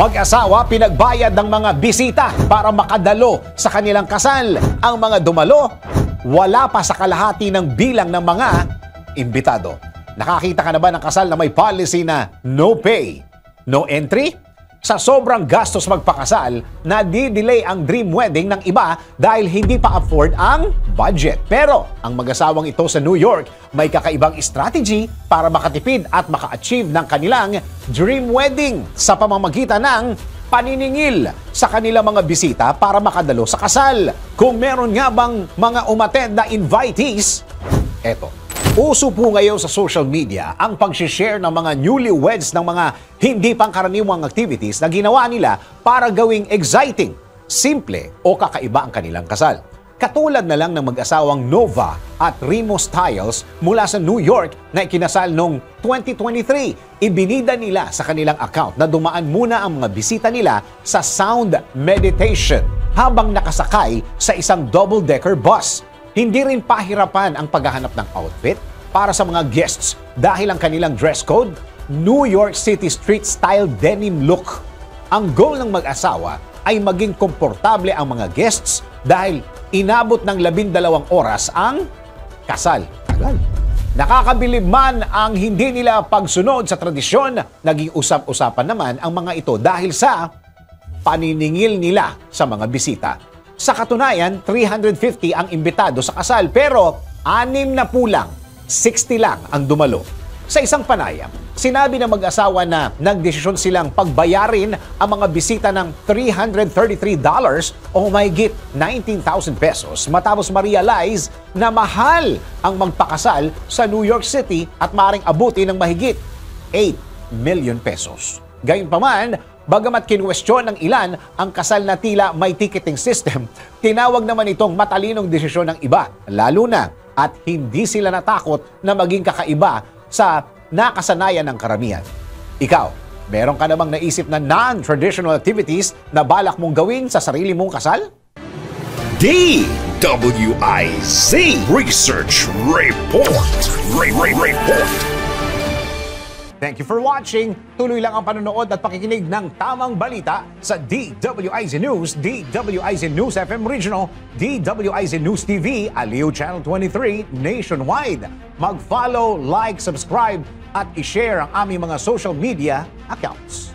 Mag-asawa pinagbayad ng mga bisita para makadalo sa kanilang kasal. Ang mga dumalo, wala pa sa kalahati ng bilang ng mga imbitado. Nakakita ka na ba ng kasal na may policy na no pay, no entry? Sa sobrang gastos magpakasal, nadi-delay ang dream wedding ng iba dahil hindi pa afford ang budget. Pero ang mag-asawang ito sa New York may kakaibang strategy para makatipid at maka-achieve ng kanilang dream wedding sa pamamagitan ng paniningil sa kanilang mga bisita para makadalo sa kasal. Kung meron nga bang mga umattend na invitees, eto. Uso po ngayon sa social media ang pag-share ng mga newlyweds ng mga hindi pangkaraniwang activities na ginawa nila para gawing exciting, simple o kakaiba ang kanilang kasal. Katulad na lang ng mag-asawang Nova at Remo Styles mula sa New York na ikinasal noong 2023. Ibinida nila sa kanilang account na dumaan muna ang mga bisita nila sa sound meditation habang nakasakay sa isang double-decker bus. Hindi rin pahirapan ang paghahanap ng outfit para sa mga guests dahil ang kanilang dress code, New York City street style denim look. Ang goal ng mag-asawa ay maging komportable ang mga guests dahil inabot ng 12 oras ang kasal. Tagal. Nakakabilib man ang hindi nila pagsunod sa tradisyon, naging usap-usapan naman ang mga ito dahil sa paniningil nila sa mga bisita. Sa katunayan, 350 ang imbitado sa kasal pero 6 na pulang, 60 lang ang dumalo. Sa isang panayam, sinabi ng mag-asawa na nagdesisyon silang pagbayarin ang mga bisita ng $333 o mahigit 19,000 pesos matapos ma-realize na mahal ang magpakasal sa New York City at maaaring abuti ng mahigit 8 million pesos. Gayunpaman, bagamat kinwestiyon ng ilan ang kasal na tila may ticketing system, tinawag naman itong matalinong desisyon ng iba, lalo na at hindi sila natakot na maging kakaiba sa nakasanayan ng karamihan. Ikaw, meron ka namang naisip na non-traditional activities na balak mong gawin sa sarili mong kasal? DWIZ Research Report. Report. Thank you for watching. Tuloy lang ang panonood at pakikinig ng tamang balita sa DWIZ News, DWIZ News FM Regional, DWIZ News TV, Aliw Channel 23, nationwide. Mag-follow, like, subscribe, at i-share ang aming mga social media accounts.